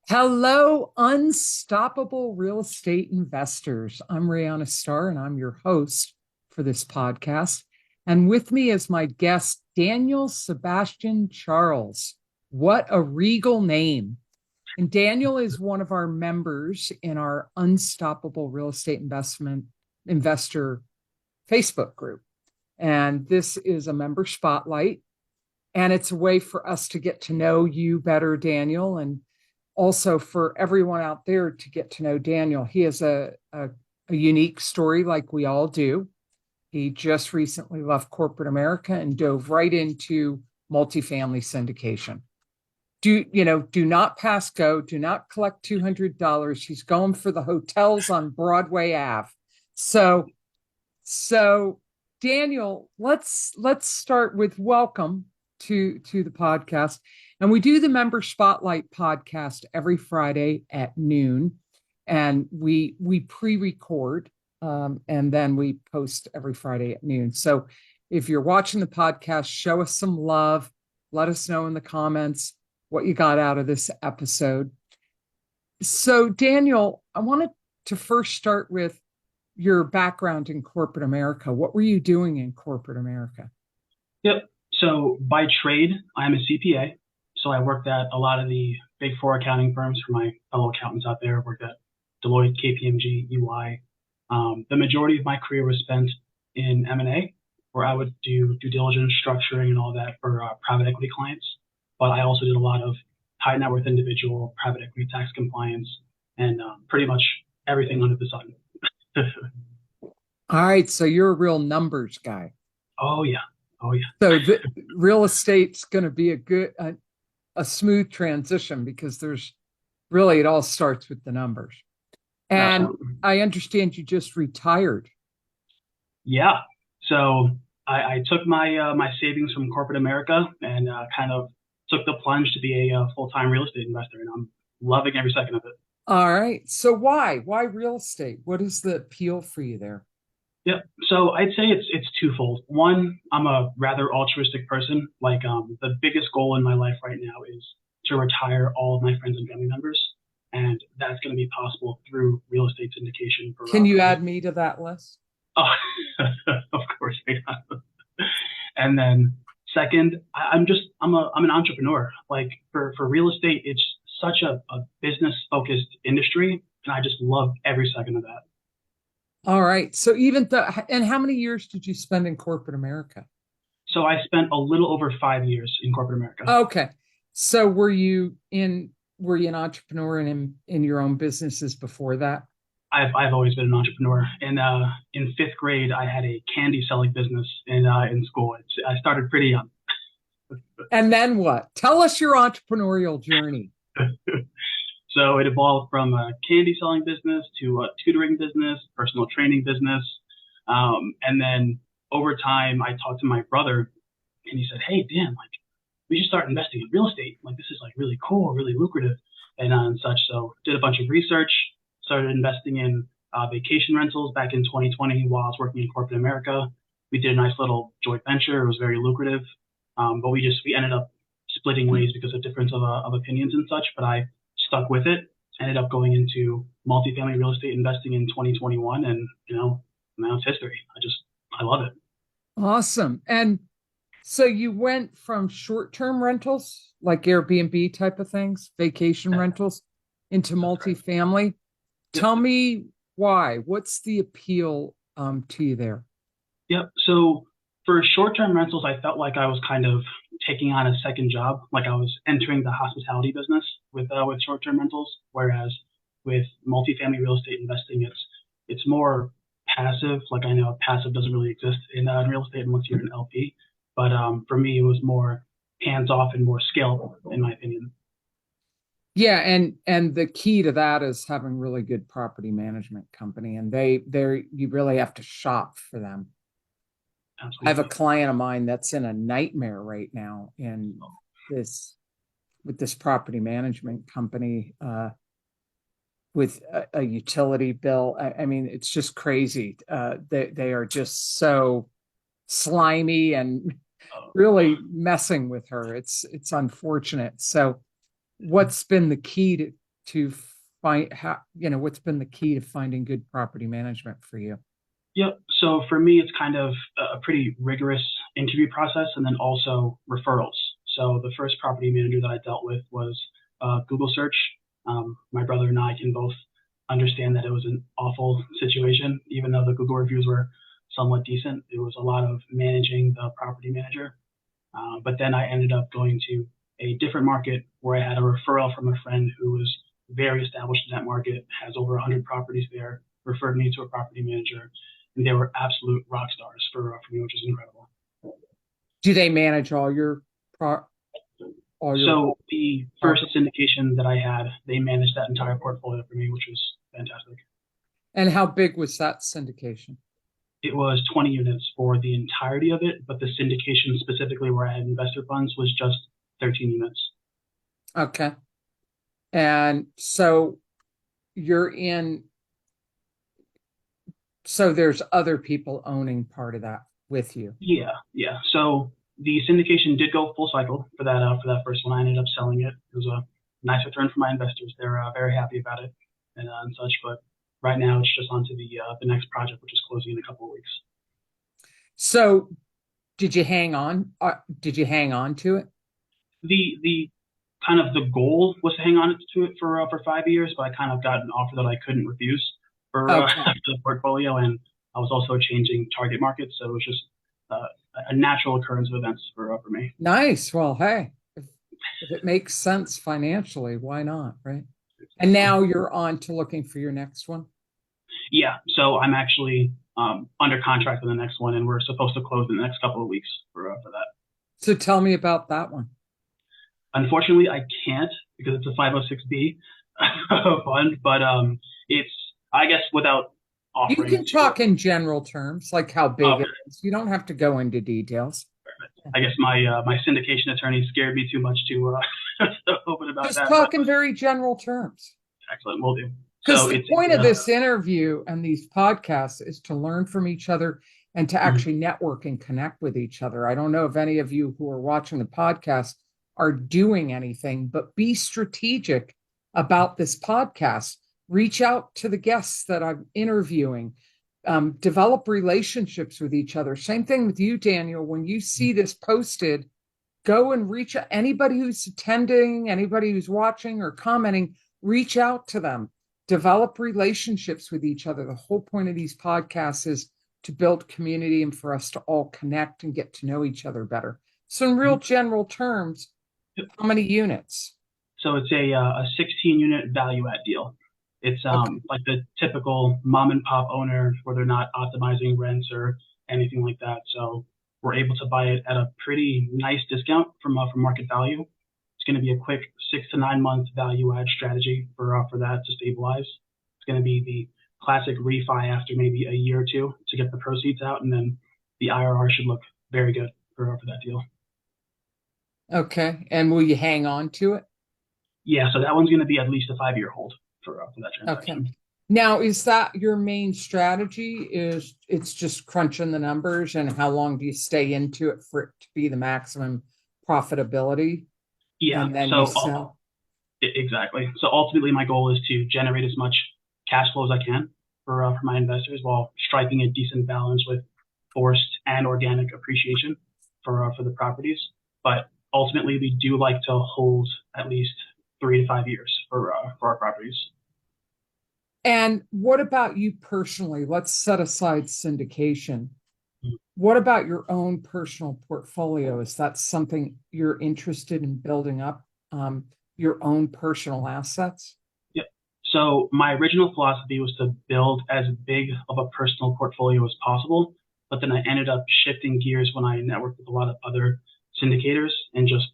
Hello, unstoppable real estate investors. I'm Rihanna Starr, and I'm your host for this podcast. And with me is my guest, Daniel Sebastian Charles. What a regal name. And Daniel is one of our members in our Unstoppable Real Estate Investor Facebook group. And this is a member spotlight. And it's a way for us to get to know you better, Daniel, and also for everyone out there to get to know Daniel. He has a unique story like we all do. He just recently left corporate America and dove right into multifamily syndication. Do not pass go, do not collect $200. He's going for the hotels on Broadway Ave. So Daniel, let's start with welcome to the podcast. And we do the Member Spotlight podcast every Friday at noon. And we pre-record and then we post every Friday at noon. So if you're watching the podcast, show us some love. Let us know in the comments what you got out of this episode. So Daniel, I wanted to first start with your background in corporate America. What were you doing in corporate America? Yep. So by trade, I'm a CPA. So I worked at a lot of the big four accounting firms for my fellow accountants out there. I worked at Deloitte, KPMG, EY. The majority of my career was spent in M&A, where I would do due diligence, structuring, and all that for private equity clients. But I also did a lot of high net worth individual, private equity tax compliance, and pretty much everything under the sun. All right. So you're a real numbers guy. Oh, yeah. Oh, yeah. So the real estate's going to be a smooth transition because it all starts with the numbers. And Absolutely. I understand you just retired. Yeah. So I took my savings from corporate America and kind of took the plunge to be a full-time real estate investor, and I'm loving every second of it. All right. So why real estate? What is the appeal for you there? Yep. So I'd say it's twofold. One, I'm a rather altruistic person. Like the biggest goal in my life right now is to retire all of my friends and family members, and that's going to be possible through real estate syndication. Can you add me to that list? Oh, of course. And then second, I'm an entrepreneur. Like for real estate, it's such a business focused industry, and I just love every second of that. All right. So and how many years did you spend in corporate America? So I spent a little over 5 years in corporate America. Okay. So were you an entrepreneur in your own businesses before that? I've always been an entrepreneur. In fifth grade, I had a candy selling business in school. I started pretty young. And then what? Tell us your entrepreneurial journey. So it evolved from a candy selling business to a tutoring business, personal training business. And then over time, I talked to my brother and he said, "Hey, Dan, like we should start investing in real estate. Like this is like really cool, really lucrative and such." So did a bunch of research, started investing in vacation rentals back in 2020 while I was working in corporate America. We did a nice little joint venture. It was very lucrative. But we ended up splitting ways because of difference of opinions and such. But I stuck with it, ended up going into multifamily real estate investing in 2021. And, now it's history. I love it. Awesome. And so you went from short-term rentals, like Airbnb type of things, vacation rentals, into multifamily. Tell me why. What's the appeal to you there? Yep. So for short-term rentals, I felt like I was kind of taking on a second job, like I was entering the hospitality business with short-term rentals. Whereas with multifamily real estate investing, it's more passive. Like I know passive doesn't really exist in real estate unless you're an LP. But for me, it was more hands-off and more scalable, in my opinion. Yeah, and the key to that is having really good property management company, and they're you really have to shop for them. I have a Absolutely. client of mine that's in a nightmare right now in this with this property management company with a utility bill. I mean, it's just crazy. They are just so slimy and really messing with her. It's unfortunate. So what's been the key to find how, what's been the key to finding good property management for you? Yep. So for me, it's kind of a pretty rigorous interview process and then also referrals. So the first property manager that I dealt with was Google search. My brother and I can both understand that it was an awful situation, even though the Google reviews were somewhat decent. It was a lot of managing the property manager. But then I ended up going to a different market where I had a referral from a friend who was very established in that market, has over 100 properties there, referred me to a property manager, and they were absolute rock stars for me, which is incredible. Do they manage all your all your? So the first syndication that I had, they managed that entire portfolio for me, which was fantastic. And how big was that syndication? It was 20 units for the entirety of it, but the syndication specifically where I had investor funds was just 13 units. Okay. And so you're in, so there's other people owning part of that with you. Yeah, yeah. So the syndication did go full cycle for that first one. I ended up selling it. It was a nice return for my investors. They're very happy about it and such. But right now, it's just onto the next project, which is closing in a couple of weeks. So, did you hang on? Did you hang on to it? The kind of the goal was to hang on to it for 5 years, but I kind of got an offer that I couldn't refuse for the portfolio, and I was also changing target markets, so it was just a natural occurrence of events for me. Nice. Well, hey, if it makes sense financially, why not, right? And now you're on to looking for your next one. Yeah, so I'm actually under contract for the next one, and we're supposed to close in the next couple of weeks for that. So tell me about that one. Unfortunately, I can't because it's a 506B fund, but it's, I guess, without offering. You can talk in general terms, like how big it is. You don't have to go into details. I guess my syndication attorney scared me too much to open about Just that. Just talk in very general terms. Excellent, we'll do. Because the point of this interview and these podcasts is to learn from each other and to actually network and connect with each other. I don't know if any of you who are watching the podcast are doing anything, but be strategic about this podcast. Reach out to the guests that I'm interviewing. Develop relationships with each other. Same thing with you, Daniel. When you see this posted, go and reach out. Anybody who's attending, anybody who's watching or commenting, reach out to them. Develop relationships with each other. The whole point of these podcasts is to build community and for us to all connect and get to know each other better. So in real general terms, how many units? So it's a 16 unit value add deal. It's like the typical mom and pop owner where they're not optimizing rents or anything like that. So we're able to buy it at a pretty nice discount from market value. It's going to be a quick 6 to 9 month value add strategy for that to stabilize. It's going to be the classic refi after maybe a year or two to get the proceeds out, and then the IRR should look very good for that deal. Okay, and will you hang on to it? Yeah, so that one's going to be at least a 5-year hold for that transaction. Okay. Now, is that your main strategy? Is it's just crunching the numbers, and how long do you stay into it for it to be the maximum profitability? Yeah, and then so you sell? Exactly. So ultimately, my goal is to generate as much cash flow as I can for my investors while striking a decent balance with forced and organic appreciation for the properties. But ultimately, we do like to hold at least 3 to 5 years for our properties. And what about you personally? Let's set aside syndication. What about your own personal portfolio? Is that something you're interested in building up, your own personal assets? Yep. So my original philosophy was to build as big of a personal portfolio as possible, but then I ended up shifting gears when I networked with a lot of other syndicators, and just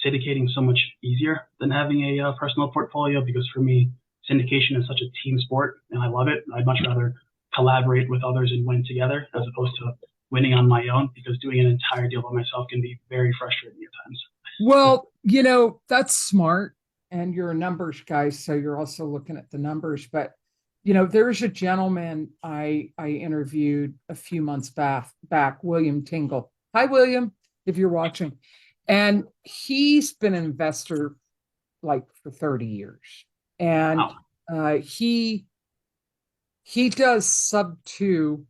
syndicating so much easier than having a personal portfolio, because for me, syndication is such a team sport and I love it. I'd much rather collaborate with others and win together as opposed to winning on my own, because doing an entire deal by myself can be very frustrating at times. Well, that's smart. And you're a numbers guy, so you're also looking at the numbers. But, there's a gentleman I interviewed a few months back, William Tingle. Hi, William, if you're watching. And he's been an investor like for 30 years. and Wow. he does sub two,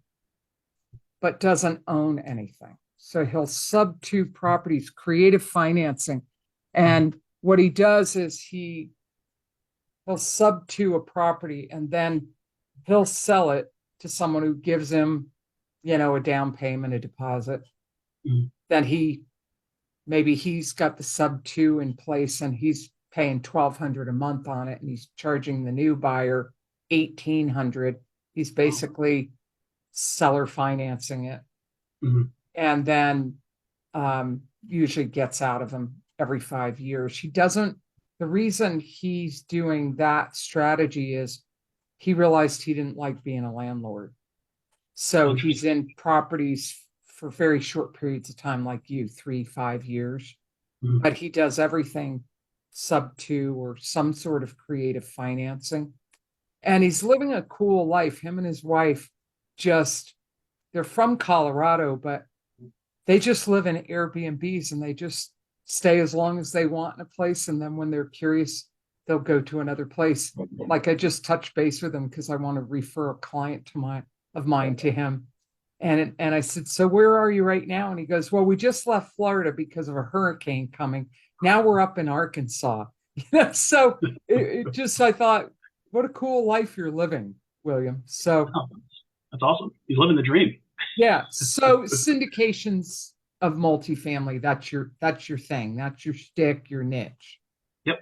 but doesn't own anything. So he'll sub two properties, creative financing, Mhm. and what he does is he'll sub to a property and then he'll sell it to someone who gives him, a down payment, a deposit. Mhm. Then maybe he's got the sub two in place and he's paying 1,200 a month on it and he's charging the new buyer 1,800. He's Wow. basically seller financing it. Mhm. And then usually gets out of him every 5 years. The reason he's doing that strategy is he realized he didn't like being a landlord. So he's Interesting. in properties for very short periods of time, like you, 3, 5 years, Mhm. but he does everything sub two or some sort of creative financing. And he's living a cool life. Him and his wife just, they're from Colorado, but they just live in Airbnbs and they just stay as long as they want in a place. And then when they're curious, they'll go to another place. Like I just touched base with him because I want to refer a client of mine to him. And I said, so where are you right now? And he goes, well, we just left Florida because of a hurricane coming. Now we're up in Arkansas. So it just, I thought, what a cool life you're living, William. So Oh, that's awesome. He's living the dream. yeah. So syndications of multifamily, that's your thing. That's your shtick, your niche. Yep,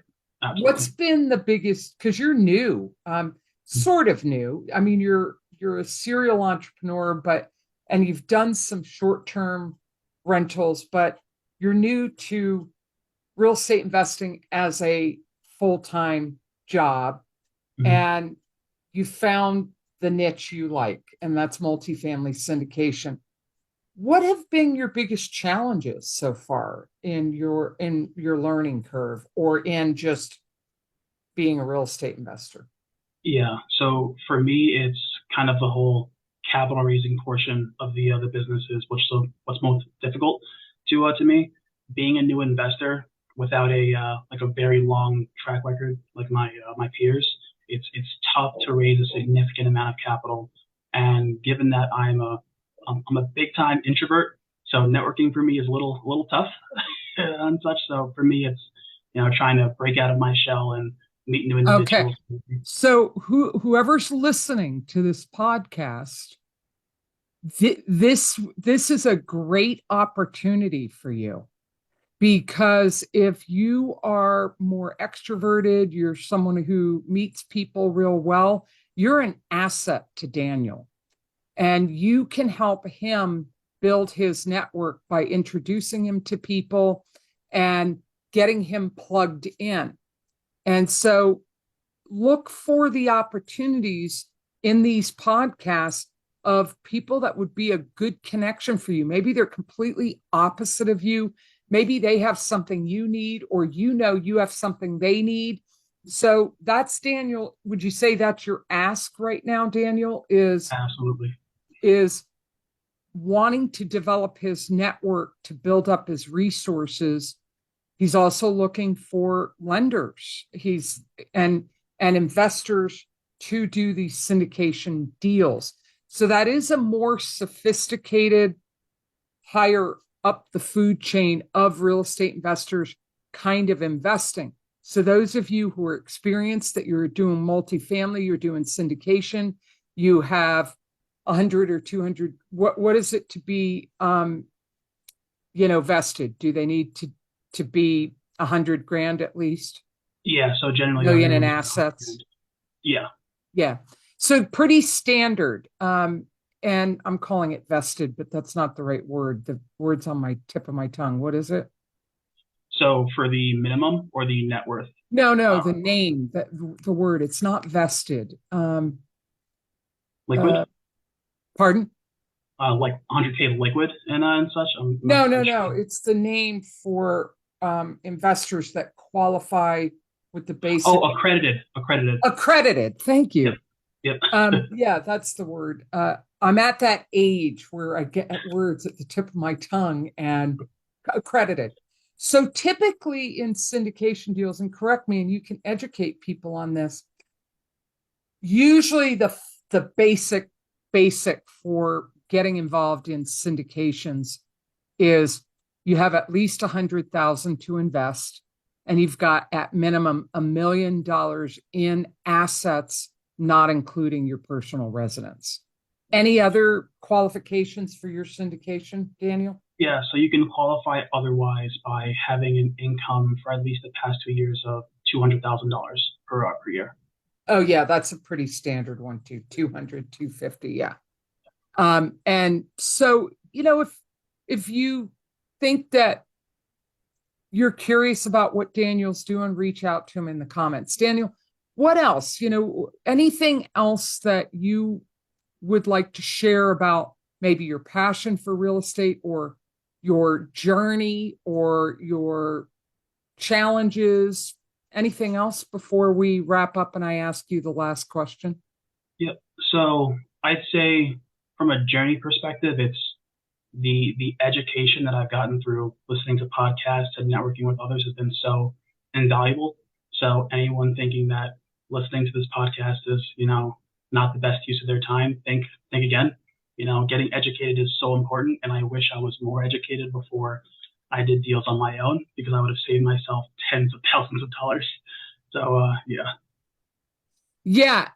What's absolutely. been the biggest, because you're new, sort of new. I mean, you're a serial entrepreneur, and you've done some short-term rentals, but you're new to real estate investing as a full-time job. Mhm. And you found the niche you like, and that's multifamily syndication. What have been your biggest challenges so far in your learning curve or in just being a real estate investor? Yeah. So for me, it's kind of the whole capital raising portion of the businesses, what's most difficult to me. Being a new investor without a like a very long track record like my peers, it's tough to raise a significant amount of capital. And given that I'm a big time introvert, so networking for me is a little tough and such. So for me, it's trying to break out of my shell and meet new Okay. individuals. So whoever's listening to this podcast, this is a great opportunity for you because if you are more extroverted, you're someone who meets people real well, you're an asset to Daniel. And you can help him build his network by introducing him to people and getting him plugged in. And so look for the opportunities in these podcasts of people that would be a good connection for you. Maybe they're completely opposite of you. Maybe they have something you need, or you have something they need. So that's Daniel. Would you say that's your ask right now, Daniel? Absolutely. Is wanting to develop his network to build up his resources. He's also looking for lenders. And investors to do these syndication deals. So that is a more sophisticated, higher up the food chain of real estate investors kind of investing. So those of you who are experienced that you're doing multifamily, you're doing syndication, you have 100 or 200, what is it to be vested? Do they need to be 100 grand at least? Yeah. So generally, Million in everyone's got assets? yeah. Yeah. So pretty standard. And I'm calling it vested, but that's not the right word. The word's on my tip of my tongue. What is it? So for the minimum or the net worth, No, uh, the name, the word. It's not vested. liquid, Uh, pardon? like 100K liquid and such. I'm not No, entirely no. sure. It's the name for investors that qualify with the basic Oh, accredited, accredited. accredited. Thank Yep, you. yep. Yeah, that's the word. I'm at that age where I get words at the tip of my tongue and accredited. So typically in syndication deals, and correct me, and you can educate people on this, usually the basic for getting involved in syndications is you have at least 100,000 to invest, and you've got at minimum $1 million in assets, not including your personal residence. Any other qualifications for your syndication, Daniel? Yeah, so you can qualify otherwise by having an income for at least the past 2 years of $200,000 per year. Oh yeah, that's a pretty standard one too. 200, 250, yeah. And so, if you think that you're curious about what Daniel's doing, reach out to him in the comments. Daniel, what else? Anything else that you would like to share about maybe your passion for real estate or your journey or your challenges? Anything else before we wrap up and I ask you the last question? Yep. So I'd say from a journey perspective, it's the education that I've gotten through listening to podcasts and networking with others has been so invaluable. So anyone thinking that listening to this podcast is, not the best use of their time, think again. Getting educated is so important, and I wish I was more educated before I did deals on my own because I would have saved myself tens of thousands of dollars. So yeah. Yeah,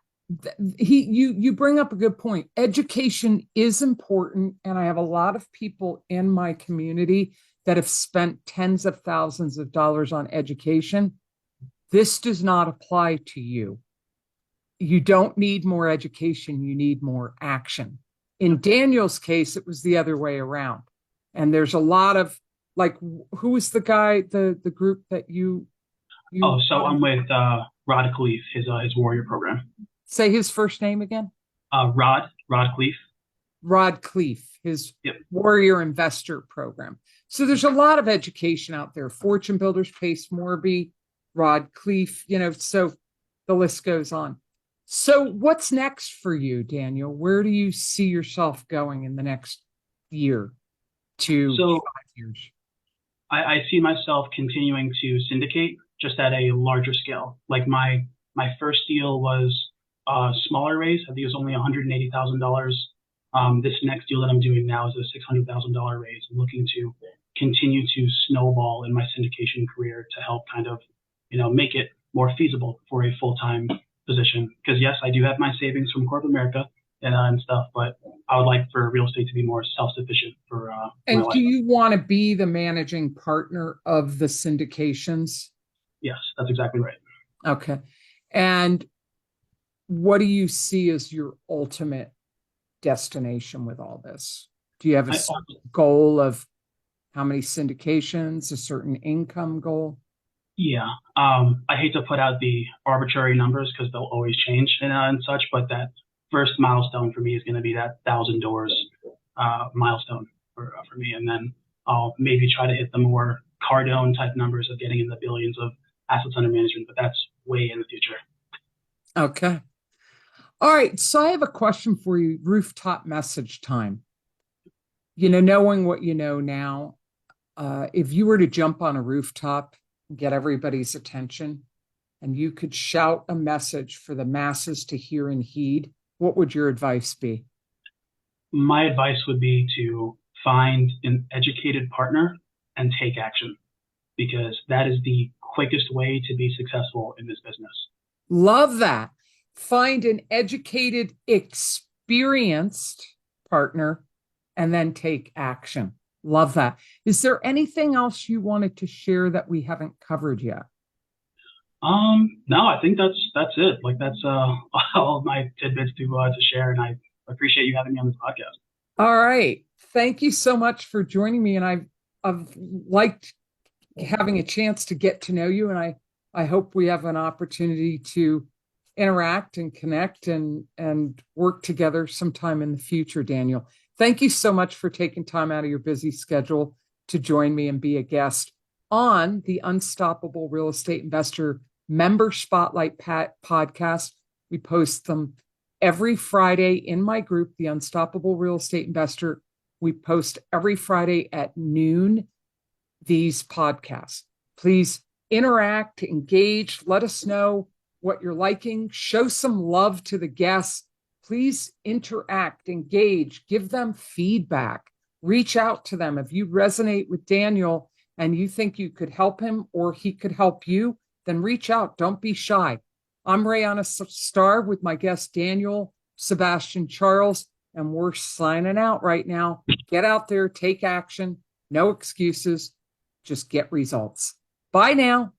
you bring up a good point. Education is important, and I have a lot of people in my community that have spent tens of thousands of dollars on education. This does not apply to you. You don't need more education, you need more action. In Daniel's case, it was the other way around. And there's a lot of, like, who was the guy, the group that you Oh, so I'm with Rod Khleif, his warrior program. Say his first name again. Rod Khleif. Rod Khleif, his Yep. warrior investor program. So there's a lot of education out there. Fortune Builders, Pace Morby, Rod Khleif, so the list goes on. So what's next for you, Daniel? Where do you see yourself going in the next year to 5 years? I see myself continuing to syndicate just at a larger scale. Like my first deal was a smaller raise. I think it was only $180,000. This next deal that I'm doing now is a $600,000 raise. I'm looking to continue to snowball in my syndication career to help kind of, make it more feasible for a full-time position. Because yes, I do have my savings from corporate America and stuff, but I would like for real estate to be more self-sufficient for and my life. Do you want to be the managing partner of the syndications? Yes, that's exactly right. Okay. And what do you see as your ultimate destination with all this? Do you have a goal of how many syndications, a certain income goal? Yeah. I hate to put out the arbitrary numbers because they'll always change and such, but that first milestone for me is going to be that 1,000 doors milestone for me. And then I'll maybe try to hit the more Cardone type numbers of getting in the billions of assets under management, but that's way in the future. Okay. All right. So I have a question for you, rooftop message time. Knowing what you know now, if you were to jump on a rooftop, get everybody's attention, and you could shout a message for the masses to hear and heed, what would your advice be? My advice would be to find an educated partner and take action, because that is the quickest way to be successful in this business. Love that. Find an educated, experienced partner and then take action. Love that. Is there anything else you wanted to share that we haven't covered yet? No, I think that's it. Like that's all of my tidbits to share, and I appreciate you having me on this podcast. All right. Thank you so much for joining me, and I've liked having a chance to get to know you, and I hope we have an opportunity to interact and connect and work together sometime in the future, Daniel. Thank you so much for taking time out of your busy schedule to join me and be a guest on the Unstoppable Real Estate Investor Member Spotlight podcast. We post them every Friday in my group, the Unstoppable Real Estate Investor. We post every Friday at noon these podcasts. Please interact, engage, let us know what you're liking, show some love to the guests. Please interact, engage, give them feedback, reach out to them. If you resonate with Daniel and you think you could help him or he could help you, then reach out. Don't be shy. I'm Rayana Starr with my guest, Daniel Sebastian Charles, and we're signing out right now. Get out there, take action, no excuses, just get results. Bye now.